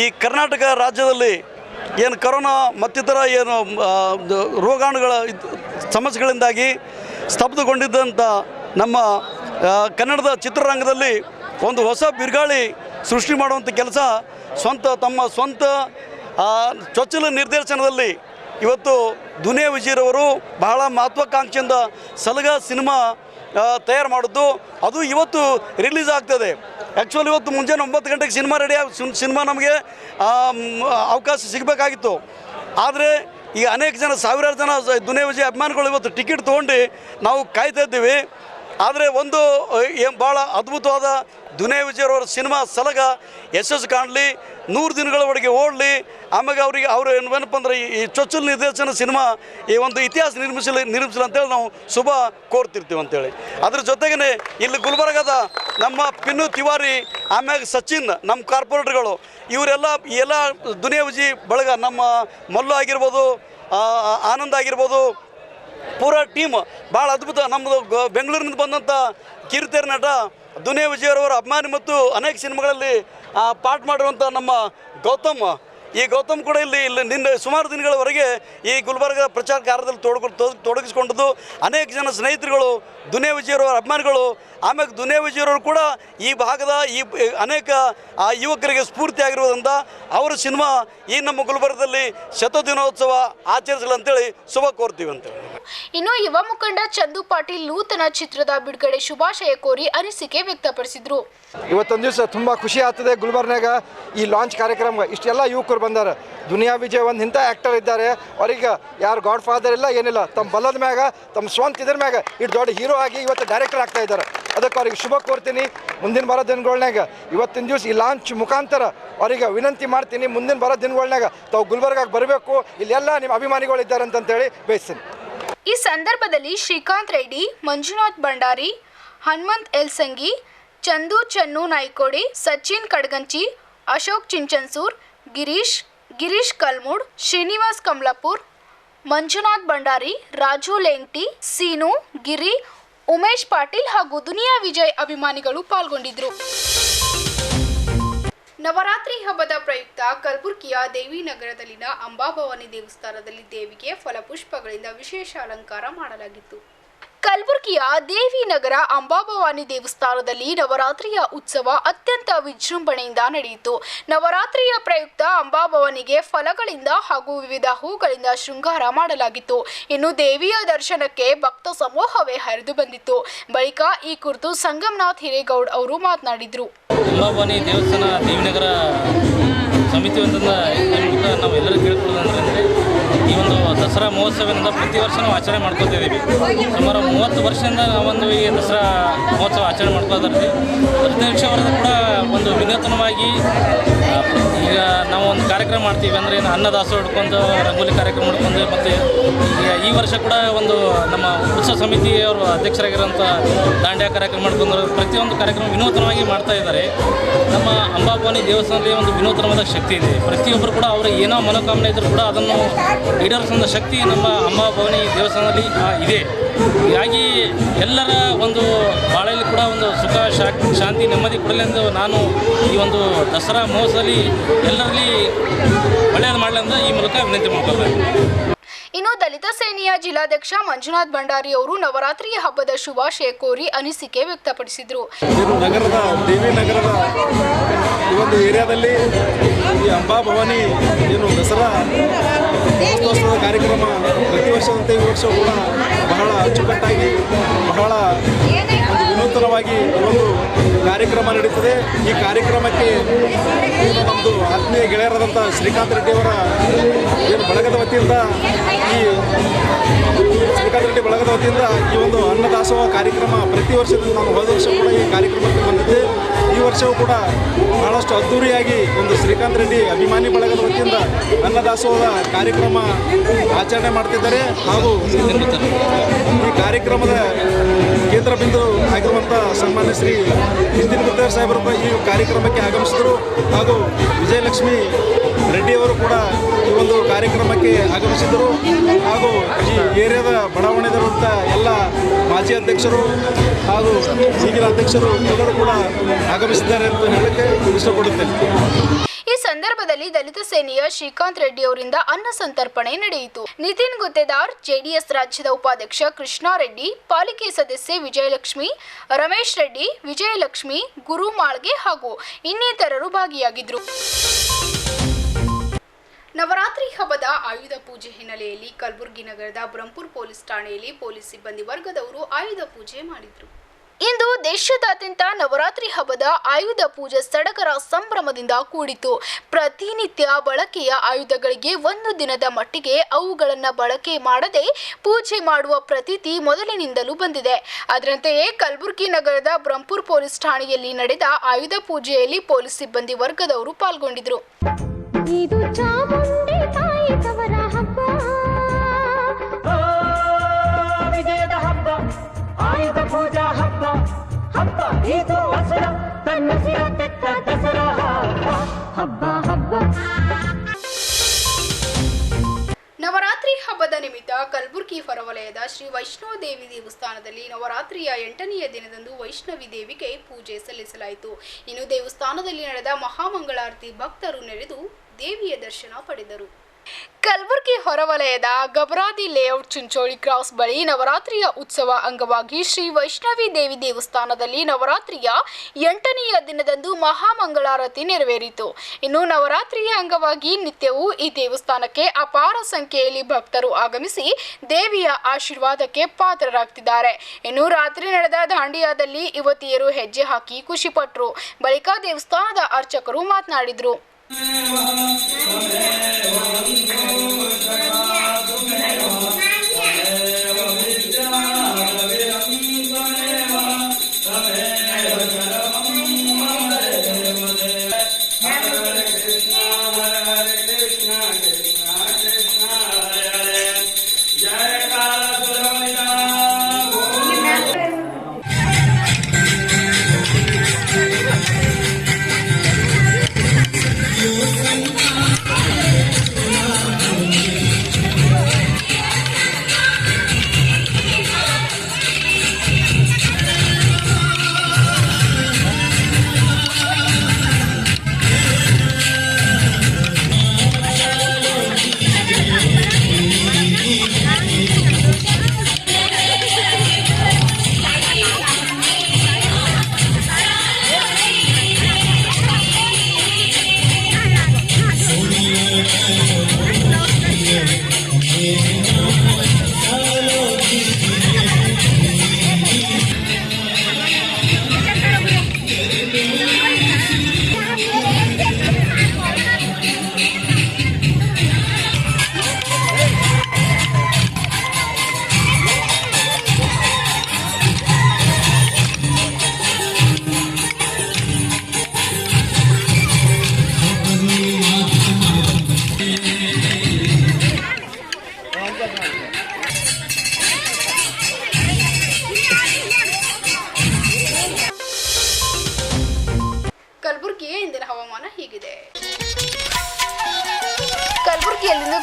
ಈ ಕರ್ನಾಟಕ ರಾಜ್ಯದಲ್ಲಿ ಏನು ಕರೋನಾ ಮತ್ತಿತರ ಏನು ರೋಗಾಣುಗಳ ಸಮಸ್ಯೆಗಳಿಂದಾಗಿ ಸ್ತಬ್ಧಗೊಂಡಿದ್ದಂಥ ನಮ್ಮ ಕನ್ನಡದ ಚಿತ್ರರಂಗದಲ್ಲಿ ಒಂದು ಹೊಸ ಬಿರುಗಾಳಿ ಸೃಷ್ಟಿ ಮಾಡುವಂಥ ಕೆಲಸ ತಮ್ಮ ಸ್ವಂತ ಚೊಚ್ಚಲ ನಿರ್ದೇಶನದಲ್ಲಿ ಇವತ್ತು ದುನಿಯಾ ವಿಜಯರವರು ಬಹಳ ಮಹತ್ವಾಕಾಂಕ್ಷೆಯಿಂದ ಸಲಗ ಸಿನಿಮಾ ತಯಾರು ಮಾಡಿದ್ದು. ಅದು ಇವತ್ತು ರಿಲೀಸ್ ಆಗ್ತದೆ. ಆ್ಯಕ್ಚುಲಿ ಇವತ್ತು ಮುಂಜಾನೆ 9 ಗಂಟೆಗೆ ಸಿನಿಮಾ ನಮಗೆ ಅವಕಾಶ ಸಿಗಬೇಕಾಗಿತ್ತು. ಆದರೆ ಈಗ ಅನೇಕ ಜನ, ಸಾವಿರಾರು ಜನ ದುನಿಯಾ ವಿಜಯ್ ಅಭಿಮಾನಿಗಳು ಇವತ್ತು ಟಿಕೆಟ್ ತೊಗೊಂಡು ನಾವು ಕಾಯ್ತಾ ಇದ್ದೀವಿ. ಆದರೆ ಒಂದು ಭಾಳ ಅದ್ಭುತವಾದ ದುನಿಯಾ ವಿಜಯರವರ ಸಿನಿಮಾ ಸಲಗ ಯಶಸ್ಸು ಕಾಣಲಿ, 100 ದಿನಗಳವರೆಗೆ ಓಡಲಿ. ಆಮೇಲೆ ಅವರು ಏನಪ್ಪ ಅಂದ್ರೆ ಈ ಚೊಚ್ಚಲ ನಿರ್ದೇಶನ ಸಿನಿಮಾ ಈ ಒಂದು ಇತಿಹಾಸ ನಿರ್ಮಿಸಲಿ ಅಂತೇಳಿ ನಾವು ಶುಭ ಕೋರ್ತಿರ್ತೀವಿ ಅಂತೇಳಿ. ಅದ್ರ ಜೊತೆಗೇ ಇಲ್ಲಿ ಗುಲ್ಬರ್ಗದ ನಮ್ಮ ಪಿನ್ನು ತಿವಾರಿ, ಆಮ್ಯಾಗ ಸಚಿನ್, ನಮ್ಮ ಕಾರ್ಪೊರೇಟರ್ಗಳು, ಇವರೆಲ್ಲ ದುನಿಯಾ ವಿಜಯ್ ಬಳಗ, ನಮ್ಮ ಮಲ್ಲು ಆಗಿರ್ಬೋದು, ಆನಂದ್ ಆಗಿರ್ಬೋದು, ಪೂರ ಟೀಮ್ ಭಾಳ ಅದ್ಭುತ. ನಮ್ಮದು ಬೆಂಗಳೂರಿನಿಂದ ಬಂದಂಥ ಕಿರುತೆರೆ ನಟ ದುನಿಯಾ ವಿಜಯರವರ ಅಭಿಮಾನಿ ಮತ್ತು ಅನೇಕ ಸಿನಿಮಾಗಳಲ್ಲಿ ಪಾಠ ಮಾಡಿರುವಂಥ ನಮ್ಮ ಗೌತಮ್ ಕೂಡ ಇಲ್ಲಿ ನಿನ್ನೆ ಸುಮಾರು ದಿನಗಳವರೆಗೆ ಈ ಗುಲ್ಬರ್ಗ ಪ್ರಚಾರ ಕಾರ್ಯದಲ್ಲಿ ತೊಡಗಿಸಿಕೊಂಡದ್ದು. ಅನೇಕ ಜನ ಸ್ನೇಹಿತರುಗಳು, ದುನಿಯಾ ವಿಜಯರವರ ಅಭಿಮಾನಿಗಳು, ಆಮೇಲೆ ದುನಿಯಾ ವಿಜಯರವರು ಕೂಡ ಈ ಭಾಗದ ಅನೇಕ ಯುವಕರಿಗೆ ಸ್ಫೂರ್ತಿಯಾಗಿರುವುದರಿಂದ ಅವರ ಸಿನಿಮಾ ಈ ನಮ್ಮ ಗುಲ್ಬರ್ಗದಲ್ಲಿ ಶತದಿನೋತ್ಸವ ಆಚರಿಸಲಿ ಅಂತೇಳಿ ಶುಭ ಕೋರ್ತೀವಿ ಅಂತೇಳಿ. ಇನ್ನು ಯುವ ಮುಖಂಡ ಚಂದು ಪಾಟೀಲ್ ನೂತನ ಚಿತ್ರದ ಬಿಡುಗಡೆ ಶುಭಾಶಯ ಕೋರಿ ಅನಿಸಿಕೆ ವ್ಯಕ್ತಪಡಿಸಿದ್ರು. ಇವತ್ತೊಂದು ದಿವಸ ತುಂಬ ಖುಷಿ ಆಗ್ತದೆ. ಗುಲ್ಬರ್ನಾಗ ಈ ಲಾಂಚ್ ಕಾರ್ಯಕ್ರಮ ಇಷ್ಟೆಲ್ಲ ಯುವಕರು ಬಂದಾರೆ. ದುನಿಯಾ ವಿಜಯ್ ಒಂದು ಇಂಥ ಆ್ಯಕ್ಟರ್ ಇದ್ದಾರೆ, ಅವ್ರಿಗೆ ಯಾರು ಗಾಡ್ ಫಾದರ್ ಇಲ್ಲ ಏನಿಲ್ಲ, ತಮ್ಮ ಬಲದ ಮ್ಯಾಗ ತಮ್ಮ ಸ್ವಂತ ಇದ್ರ ಮ್ಯಾಗ ಇಷ್ಟು ದೊಡ್ಡ ಹೀರೋ ಆಗಿ ಇವತ್ತು ಡೈರೆಕ್ಟರ್ ಆಗ್ತಾ ಇದ್ದಾರೆ. ಅದಕ್ಕೆ ಅವ್ರಿಗೆ ಶುಭ ಕೋರ್ತೀನಿ. ಮುಂದಿನ ಬರೋ ದಿನಗಳ್ನಾಗ ಇವತ್ತಿನ ದಿವಸ ಈ ಲಾಂಚ್ ಮುಖಾಂತರ ಅವರಿಗೆ ವಿನಂತಿ ಮಾಡ್ತೀನಿ, ಮುಂದಿನ ಬರೋ ದಿನಗಳ್ನಾಗ ತಾವು ಗುಲ್ಬರ್ಗಾಗೆ ಬರಬೇಕು, ಇಲ್ಲೆಲ್ಲ ನಿಮ್ಮ ಅಭಿಮಾನಿಗಳು ಇದ್ದಾರೆ ಅಂತೇಳಿ ಬಯಸ್ತೀನಿ. ಈ ಸಂದರ್ಭದಲ್ಲಿ ಶ್ರೀಕಾಂತ್ ರೆಡ್ಡಿ, ಮಂಜುನಾಥ್ ಭಂಡಾರಿ, ಹನುಮಂತ್ ಎಲ್ಸಂಗಿ, ಚಂದು ಚನ್ನು ನಾಯ್ಕೋಡಿ, ಸಚಿನ್ ಕಡ್ಗಂಚಿ, ಅಶೋಕ್ ಚಿಂಚನ್ಸೂರ್, ಗಿರೀಶ್ ಕಲ್ಮೂಡ್, ಶ್ರೀನಿವಾಸ್ ಕಮಲಾಪುರ್, ಮಂಜುನಾಥ್ ಭಂಡಾರಿ, ರಾಜು ಲೆಂಗ್ಟಿ, ಸೀನು, ಗಿರಿ, ಉಮೇಶ್ ಪಾಟೀಲ್ ಹಾಗೂ ದುನಿಯಾ ವಿಜಯ್ ಅಭಿಮಾನಿಗಳು ಪಾಲ್ಗೊಂಡಿದ್ದರು. ನವರಾತ್ರಿ ಹಬ್ಬದ ಪ್ರಯುಕ್ತ ಕಲಬುರಗಿಯ ದೇವಿನಗರದಲ್ಲಿನ ಅಂಬಾಭವಾನಿ ದೇವಸ್ಥಾನದಲ್ಲಿ ದೇವಿಗೆ ಫಲಪುಷ್ಪಗಳಿಂದ ವಿಶೇಷ ಅಲಂಕಾರ ಮಾಡಲಾಗಿತ್ತು. ಕಲಬುರಗಿಯ ದೇವಿನಗರ ಅಂಬಾಭವಾನಿ ದೇವಸ್ಥಾನದಲ್ಲಿ ನವರಾತ್ರಿಯ ಉತ್ಸವ ಅತ್ಯಂತ ವಿಜೃಂಭಣೆಯಿಂದ ನಡೆಯಿತು. ನವರಾತ್ರಿಯ ಪ್ರಯುಕ್ತ ಅಂಬಾಭವಾನಿಗೆ ಫಲಗಳಿಂದ ಹಾಗೂ ವಿವಿಧ ಹೂಗಳಿಂದ ಶೃಂಗಾರ ಮಾಡಲಾಗಿತ್ತು. ಇನ್ನು ದೇವಿಯ ದರ್ಶನಕ್ಕೆ ಭಕ್ತ ಸಮೂಹವೇ ಹರಿದು ಬಂದಿತ್ತು. ಬಳಿಕ ಈ ಕುರಿತು ಸಂಗಮನಾಥ್ ಹಿರೇಗೌಡ್ ಅವರು ಮಾತನಾಡಿದರು. ಅಂಬಾಭವಾನಿ ದೇವಸ್ಥಾನ ದೇವಿನಗರ ಸಮಿತಿ ವತಿಯಿಂದ ನಾವೆಲ್ಲರೂ ಕೇಳ್ಕೊಳ್ಳೋದಂದ್ರೆ ಈ ಒಂದು ದಸರಾ ಮಹೋತ್ಸವದಿಂದ ಪ್ರತಿ ವರ್ಷ ನಾವು ಆಚರಣೆ ಮಾಡ್ಕೊತಿದ್ದೀವಿ. ಸುಮಾರು 30 ವರ್ಷದಿಂದ ನಾವೊಂದು ಈ ದಸರಾ ಮಹೋತ್ಸವ ಆಚರಣೆ ಮಾಡ್ಕೋದ್ರಿ. ಪ್ರತಿ ವರ್ಷ ಕೂಡ ಒಂದು ವಿನೂತನವಾಗಿ ಈಗ ನಾವು ಒಂದು ಕಾರ್ಯಕ್ರಮ ಮಾಡ್ತೀವಿ ಅಂದರೆ ಅನ್ನದಾಸೋಹ ಹಿಡ್ಕೊಂಡು ರಂಗೋಲಿ ಕಾರ್ಯಕ್ರಮ ಮಾಡ್ಕೊಂಡು, ಮತ್ತು ಈ ವರ್ಷ ಕೂಡ ಒಂದು ನಮ್ಮ ಉತ್ಸವ ಸಮಿತಿಯವರು ಅಧ್ಯಕ್ಷರಾಗಿರೋಂಥ ದಾಂಡ್ಯಾ ಕಾರ್ಯಕ್ರಮ ಮಾಡ್ಕೊಂಡು ಪ್ರತಿಯೊಂದು ಕಾರ್ಯಕ್ರಮ ವಿನೂತನವಾಗಿ ಮಾಡ್ತಾ ಇದ್ದಾರೆ. ನಮ್ಮ ಅಂಬಾಭವಾನಿ ದೇವಸ್ಥಾನದಲ್ಲಿ ಒಂದು ವಿನೂತನವಾದ ಶಕ್ತಿ ಇದೆ. ಪ್ರತಿಯೊಬ್ಬರು ಕೂಡ ಅವರ ಏನೋ ಮನೋಕಾಮನೆ ಇದ್ದರೂ ಕೂಡ ಅದನ್ನು ಈಡೇರಿಸುವ ಶಕ್ತಿ ನಮ್ಮ ಅಂಬಾಭವಾನಿ ದೇವಸ್ಥಾನದಲ್ಲಿ ಇದೆ. ಹೀಗಾಗಿ ಎಲ್ಲರ ಒಂದು ಬಾಳಲ್ಲಿ ಕೂಡ ಒಂದು ಸುಖ ಶಾಂತಿ ನೆಮ್ಮದಿ ಕೊಡಲಿ ಎಂದು ನಾನು ಈ ಒಂದು ದಸರಾ ಮಹೋತ್ಸವದಲ್ಲಿ ಎಲ್ಲರಲ್ಲಿ ಒಳ್ಳೆಯದು ಮಾಡಲಿ ಅಂತ ಈ ಮೂಲಕ ವಿನಂತಿ ಮಾಡ್ಕೊಳ್ತೀನಿ. ಇನ್ನು ದಲಿತ ಸೇನೆಯ ಜಿಲ್ಲಾಧ್ಯಕ್ಷ ಮಂಜುನಾಥ್ ಭಂಡಾರಿ ಅವರು ನವರಾತ್ರಿ ಹಬ್ಬದ ಶುಭಾಶಯ ಕೋರಿ ಅನಿಸಿಕೆ ವ್ಯಕ್ತಪಡಿಸಿದರು. ನಗರದ ದೇವಿ ನಗರದ ಈ ಒಂದು ಏರಿಯಾದಲ್ಲಿ ಈ ಅಂಬಾಭವಾನಿ ಏನು ದಸರಾ ಮಹೋತ್ಸವದ ಕಾರ್ಯಕ್ರಮ ಪ್ರತಿ ವರ್ಷದಂತೆ ಈ ವರ್ಷ ಕೂಡ ಬಹಳ ಅಚ್ಚುಕಟ್ಟಾಗಿ ಬಹಳ ಒಂದು ವಿನೂತನವಾಗಿ ಒಂದು ಕಾರ್ಯಕ್ರಮ ನಡೀತದೆ. ಈ ಕಾರ್ಯಕ್ರಮಕ್ಕೆ ನಮ್ಮದು ಆತ್ಮೀಯ ಗೆಳೆಯರಾದಂಥ ಶ್ರೀಕಾಂತ್ ರೆಡ್ಡಿಯವರ ಏನು ಬಳಗದ ವತಿಯಿಂದ ಈ ಒಂದು ಅನ್ನದಾಸೋಹ ಕಾರ್ಯಕ್ರಮ ಪ್ರತಿ ವರ್ಷದಿಂದ ನಾನು ಹೋದ ವರ್ಷ ಕೂಡ ಈ ಕಾರ್ಯಕ್ರಮಕ್ಕೆ ಬಂದಿದ್ದೆ. ಈ ವರ್ಷವೂ ಕೂಡ ಬಹಳಷ್ಟು ಅದ್ಧೂರಿಯಾಗಿ ಒಂದು ಶ್ರೀಕಾಂತ್ ರೆಡ್ಡಿ ಅಭಿಮಾನಿ ಬಳಗದ ವತಿಯಿಂದ ಅನ್ನದಾಸೋಹದ ಕಾರ್ಯಕ್ರಮ ಆಚರಣೆ ಮಾಡ್ತಿದ್ದಾರೆ. ಹಾಗೂ ಈ ಕಾರ್ಯಕ್ರಮದ ಕೇಂದ್ರ ಬಿಂದು ಆಗಿರುವಂಥ ಸನ್ಮಾನ್ಯ ಶ್ರೀ ನಿತಿನ್ ಗುತ್ತೇದಾರ್ ಸಾಹೇಬರು ಈ ಕಾರ್ಯಕ್ರಮಕ್ಕೆ ಆಗಮಿಸಿದರು. ಹಾಗೂ ವಿಜಯಲಕ್ಷ್ಮಿ ರೆಡ್ಡಿಯವರು ಕೂಡ ಈ ಒಂದು ಕಾರ್ಯಕ್ರಮಕ್ಕೆ ಆಗಮಿಸಿದರು. ಹಾಗೂ ಈ ಏರಿಯಾದ ಬಡಾವಣೆಯಲ್ಲಿರುವಂಥ ಎಲ್ಲ ಮಾಜಿ ಅಧ್ಯಕ್ಷರು ಹಾಗೂ ಈಗಿನ ಅಧ್ಯಕ್ಷರು ಎಲ್ಲರೂ ಕೂಡ ಆಗಮಿಸಿದ್ದಾರೆ ಅಂತ ಹೇಳಕ್ಕೆ ಇಷ್ಟಪಡುತ್ತೇನೆ. ಈ ಸಂದರ್ಭದಲ್ಲಿ ದಲಿತ ಸೇನೆಯ ಶ್ರೀಕಾಂತ್ ರೆಡ್ಡಿ ಅವರಿಂದ ಅನ್ನ ಸಂತರ್ಪಣೆ ನಡೆಯಿತು. ನಿತಿನ್ ಗುತ್ತೇದಾರ್, ಜೆಡಿಎಸ್ ರಾಜ್ಯದ ಉಪಾಧ್ಯಕ್ಷ ಕೃಷ್ಣಾರೆಡ್ಡಿ, ಪಾಲಿಕೆ ಸದಸ್ಯೆ ವಿಜಯಲಕ್ಷ್ಮಿ, ರಮೇಶ್ ರೆಡ್ಡಿ, ವಿಜಯಲಕ್ಷ್ಮಿ, ಗುರು ಮಾಳ್ಗೆ ಹಾಗೂ ಇನ್ನಿತರರು ಭಾಗಿಯಾಗಿದ್ದರು. ನವರಾತ್ರಿ ಹಬ್ಬದ ಆಯುಧ ಪೂಜೆ ಹಿನ್ನೆಲೆಯಲ್ಲಿ ಕಲಬುರಗಿ ನಗರದ ಬ್ರಹ್ಮಪುರ ಪೊಲೀಸ್ ಠಾಣೆಯಲ್ಲಿ ಪೊಲೀಸ್ ಸಿಬ್ಬಂದಿ ವರ್ಗದವರು ಆಯುಧ ಪೂಜೆ ಮಾಡಿದರು. ಇಂದು ದೇಶದಾದ್ಯಂತ ನವರಾತ್ರಿ ಹಬ್ಬದ ಆಯುಧ ಪೂಜೆ ಸಡಗರ ಸಂಭ್ರಮದಿಂದ ಕೂಡಿತು. ಪ್ರತಿನಿತ್ಯ ಬಳಕೆಯ ಆಯುಧಗಳಿಗೆ ಒಂದು ದಿನದ ಮಟ್ಟಿಗೆ ಅವುಗಳನ್ನು ಬಳಕೆ ಮಾಡದೆ ಪೂಜೆ ಮಾಡುವ ಪ್ರತೀತಿ ಮೊದಲಿನಿಂದಲೂ ಬಂದಿದೆ. ಅದರಂತೆಯೇ ಕಲಬುರಗಿ ನಗರದ ಬ್ರಹ್ಮಪುರ ಪೊಲೀಸ್ ಠಾಣೆಯಲ್ಲಿ ನಡೆದ ಆಯುಧ ಪೂಜೆಯಲ್ಲಿ ಪೊಲೀಸ್ ಸಿಬ್ಬಂದಿ ವರ್ಗದವರು ಪಾಲ್ಗೊಂಡಿದ್ದರು. ಇದು ಚಾಮುಂಡಿ ತಾಯಿ ತವರ ಹಬ್ಬ, ವಿಜಯದ ಹಬ್ಬ, ಆಯುಧ ಪೂಜಾ ಹಬ್ಬ, ಹಬ್ಬ ಇದು ದಸರಾ, ತನ್ನ ಸಿರ ತೆತ್ತ ದಸರಾ ಹಬ್ಬ ಹಬ್ಬ. ನವರಾತ್ರಿ ಹಬ್ಬದ ನಿಮಿತ್ತ ಕಲಬುರಗಿ ಹೊರವಲಯದ ಶ್ರೀ ವೈಷ್ಣವ ದೇವಿ ದೇವಸ್ಥಾನದಲ್ಲಿ ನವರಾತ್ರಿಯ 8ನೆಯ ದಿನದಂದು ವೈಷ್ಣವಿ ದೇವಿಗೆ ಪೂಜೆ ಸಲ್ಲಿಸಲಾಯಿತು. ಇನ್ನು ದೇವಸ್ಥಾನದಲ್ಲಿ ನಡೆದ ಮಹಾಮಂಗಳಾರತಿ ಭಕ್ತರು ನೆರೆದು ದೇವಿಯ ದರ್ಶನ ಪಡೆದರು. ಕಲಬುರಗಿ ಹೊರವಲಯದ ಗಬರಾದಿ ಲೇಔಟ್ ಚಿಂಚೋಳಿ ಕ್ರಾಸ್ ಬಳಿ ನವರಾತ್ರಿಯ ಉತ್ಸವ ಅಂಗವಾಗಿ ಶ್ರೀ ವೈಷ್ಣವಿ ದೇವಿ ದೇವಸ್ಥಾನದಲ್ಲಿ ನವರಾತ್ರಿಯ 8ನೆಯ ದಿನದಂದು ಮಹಾಮಂಗಳಾರತಿ ನೆರವೇರಿತು. ಇನ್ನು ನವರಾತ್ರಿಯ ಅಂಗವಾಗಿ ನಿತ್ಯವೂ ಈ ದೇವಸ್ಥಾನಕ್ಕೆ ಅಪಾರ ಸಂಖ್ಯೆಯಲ್ಲಿ ಭಕ್ತರು ಆಗಮಿಸಿ ದೇವಿಯ ಆಶೀರ್ವಾದಕ್ಕೆ ಪಾತ್ರರಾಗ್ತಿದ್ದಾರೆ. ಇನ್ನು ರಾತ್ರಿ ನಡೆದ ದಾಂಡಿಯಾದಲ್ಲಿ ಯುವತಿಯರು ಹೆಜ್ಜೆ ಹಾಕಿ ಖುಷಿಪಟ್ಟರು. ಬಳಿಕ ದೇವಸ್ಥಾನದ ಅರ್ಚಕರು ಮಾತನಾಡಿದರು.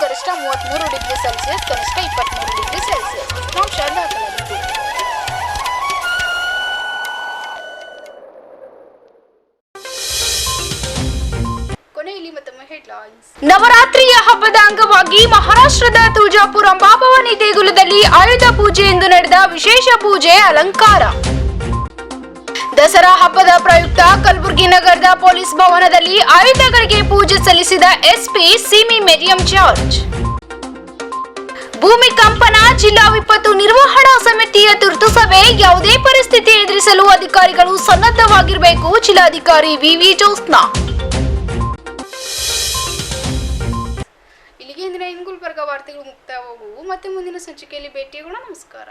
ಗರಿಷ್ಠ 33 ಡಿಗ್ರಿ ಸೆಲ್ಸಿಯಸ್, ಕನಿಷ್ಠ 23 ಡಿಗ್ರಿ ಸೆಲ್ಸಿಯಸ್ ಉಷ್ಣಾಂಶ ದಾಖಲಾಗಿತ್ತು. ಕೊನೆಯಲ್ಲಿ ಮತ್ತೊಮ್ಮೆ ಹೆಡ್ಲೈನ್ಸ್. ನವರಾತ್ರಿಯ ಹಬ್ಬದ ಅಂಗವಾಗಿ ಮಹಾರಾಷ್ಟ್ರದ ತುಳಜಾಪುರ ಅಂಬಾಭವಾನಿ ದೇಗುಲದಲ್ಲಿ ಆಯುಧ ಪೂಜೆಯೆಂದು ನಡೆದ ವಿಶೇಷ ಪೂಜೆ ಅಲಂಕಾರ. ದಸರಾ ಹಬ್ಬದ ಪ್ರಯುಕ್ತ ಕಲಬುರಗಿ ನಗರದ ಪೊಲೀಸ್ ಭವನದಲ್ಲಿ ಆಯುಧಗಳಿಗೆ ಪೂಜೆ ಸಲ್ಲಿಸಿದ ಎಸ್ಪಿ ಸಿಮಿ ಮೇರಿಯಂ ಜಾರ್ಜ್. ಭೂಮಿಕಂಪನ ಜಿಲ್ಲಾ ವಿಪತ್ತು ನಿರ್ವಹಣಾ ಸಮಿತಿಯ ತುರ್ತು ಸಭೆ, ಯಾವುದೇ ಪರಿಸ್ಥಿತಿ ಎದುರಿಸಲು ಅಧಿಕಾರಿಗಳು ಸನ್ನದ್ಧವಾಗಿರಬೇಕು, ಜಿಲ್ಲಾಧಿಕಾರಿ ವಿವಿ ಜೋಸ್ನಾ. ಇಲ್ಲಿಗೆ ಇಂದಿನ ಗುಲ್ಬರ್ಗ ವಾರ್ತೆಗಳು ಮುಕ್ತಾಯವಾಗುವು. ಮತ್ತೆ ಮುಂದಿನ ಸಂಚಿಕೆಯಲ್ಲಿ ಭೇಟಿಯಾಗೋಣ. ನಮಸ್ಕಾರ.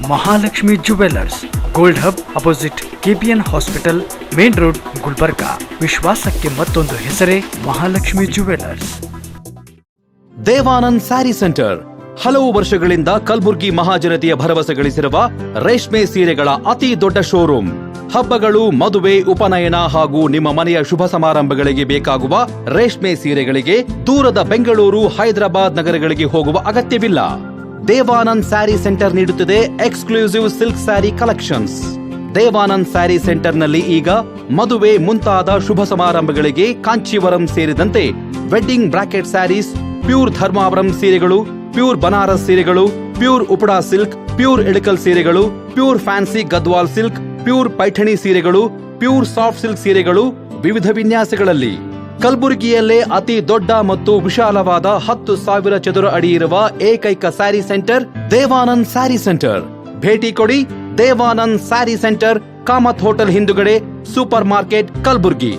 Mahalakshmi jewellers, gold hub opposite KPN hospital, main road, Gulbarga. ವಿಶ್ವಾಸಕ್ಕೆ ಮತ್ತೊಂದು ಹೆಸರೇ ಮಹಾಲಕ್ಷ್ಮಿ ಜುವೆಲ್ಲರ್ಸ್. ದೇವಾನಂದ್ ಸ್ಯಾರಿ ಸೆಂಟರ್ ಹಲವು ವರ್ಷಗಳಿಂದ ಕಲಬುರ್ಗಿ ಮಹಾಜನತೆಯ ಭರವಸೆ ಗಳಿಸಿರುವ ರೇಷ್ಮೆ ಸೀರೆಗಳ ಅತಿ ದೊಡ್ಡ ಶೋರೂಮ್. ಹಬ್ಬಗಳು, ಮದುವೆ, ಉಪನಯನ ಹಾಗೂ ನಿಮ್ಮ ಮನೆಯ ಶುಭ ಸಮಾರಂಭಗಳಿಗೆ ಬೇಕಾಗುವ ರೇಷ್ಮೆ ಸೀರೆಗಳಿಗೆ ದೂರದ ಬೆಂಗಳೂರು, ಹೈದರಾಬಾದ್ ನಗರಗಳಿಗೆ ಹೋಗುವ ಅಗತ್ಯವಿಲ್ಲ. ದೇವಾನಂದ್ ಸ್ಯಾರಿ ಸೆಂಟರ್ ನೀಡುತ್ತಿದೆ exclusive silk sari collections. Devanand sari ಸೆಂಟರ್ನಲ್ಲಿ ಈಗ ಮದುವೆ ಮುಂತಾದ ಶುಭ ಸಮಾರಂಭಗಳಿಗೆ ಕಾಂಚೀವರಂ ಸೇರಿದಂತೆ wedding brocade saris, pure Dharmavaram ಸೀರೆಗಳು, ಪ್ಯೂರ್ ಬನಾರಸ್ ಸೀರೆಗಳು, pure Uppada silk, pure Ilkal ಸೀರೆಗಳು, pure fancy Gadwal silk, pure Paithani ಸೀರೆಗಳು, ಪ್ಯೂರ್ ಸಾಫ್ಟ್ ಸಿಲ್ಕ್ ಸೀರೆಗಳು ವಿವಿಧ ವಿನ್ಯಾಸಗಳಲ್ಲಿ. ಕಲಬುರಗಿಯಲ್ಲೇ ಅತಿ ದೊಡ್ಡ ಮತ್ತು ವಿಶಾಲವಾದ 10,000 ಚದುರ ಅಡಿ ಇರುವ ಏಕೈಕ ಸ್ಯಾರಿ ಸೆಂಟರ್ ದೇವಾನಂದ್ ಸ್ಯಾರಿ ಸೆಂಟರ್. ಭೇಟಿ ಕೊಡಿ. ದೇವಾನಂದ್ ಸ್ಯಾರಿ ಸೆಂಟರ್, ಕಾಮತ್ ಹೋಟೆಲ್ ಹಿಂದುಗಡೆ, super market, Kalaburagi.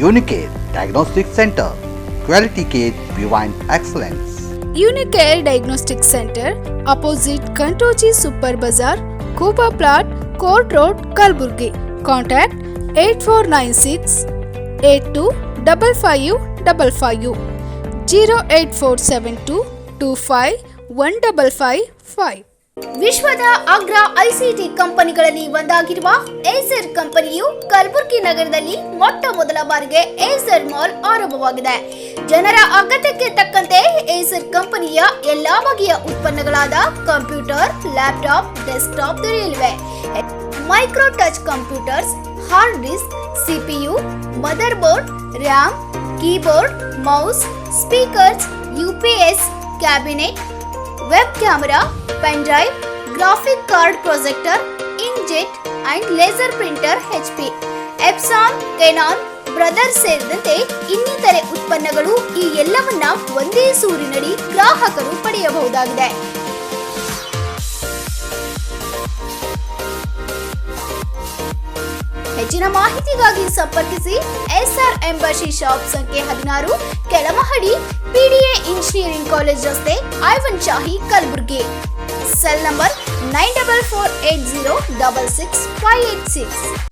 Unicare Diagnostic Center, Quality Care Beyond Excellence. Unicare Diagnostic Center, opposite Kantoji Super Bazaar, Kuba Plot, Court Road, Kalburgi. Contact 8496 825555 08472 251555. ವಿಶ್ವದ ಅಗ್ರ ಐಸಿಟಿ ಕಂಪನಿಗಳಲ್ಲಿ ಒಂದಾಗಿರುವ ಏಸರ್ ಕಂಪನಿಯು ಕಲಬುರಗಿ ನಗರದಲ್ಲಿ ಮೊಟ್ಟ ಮೊದಲ ಬಾರಿಗೆ ಏಸರ್ ಮಾಲ್ ಆರಂಭವಾಗಿದೆ. ಜನರ ಅಗತ್ಯಕ್ಕೆ ತಕ್ಕಂತೆ ಏಸರ್ ಕಂಪನಿಯ ಎಲ್ಲಾ ಬಗೆಯ ಉತ್ಪನ್ನಗಳಾದ ಕಂಪ್ಯೂಟರ್, ಲ್ಯಾಪ್ಟಾಪ್, ಡೆಸ್ಕ್ಟಾಪ್ ದೊರೆಯಲಿವೆ. Micro touch computers, hard disk, CPU, motherboard, RAM, keyboard, mouse, speakers, UPS, cabinet, web camera, pen drive, graphic card projector, inkjet and laser printer HP, Epson, Canon, Brothers ಸೇರಿದಂತೆ ಇನ್ನಿತರೆ ಉತ್ಪನ್ನಗಳು ಈ ಎಲ್ಲವನ್ನ ಒಂದೇ ಸೂರಿನಡಿ ಗ್ರಾಹಕರು ಪಡೆಯಬಹುದಾಗಿದೆ. ಹೆಚ್ಚಿನ ಮಾಹಿತಿಗಾಗಿ ಸಂಪರ್ಕಿಸಿ SR ಎಂಬಸಿ ಶಾಪ್ ಸಂಖ್ಯೆ 16, ಕೆಳಮಹಡಿ, PDA ಇಂಜಿನಿಯರಿಂಗ್ ಕಾಲೇಜ್ ರಸ್ತೆ, ಐವನ್ ಶಾಹಿ, ಕಲಬುರಗಿ. Cell number 9448066586.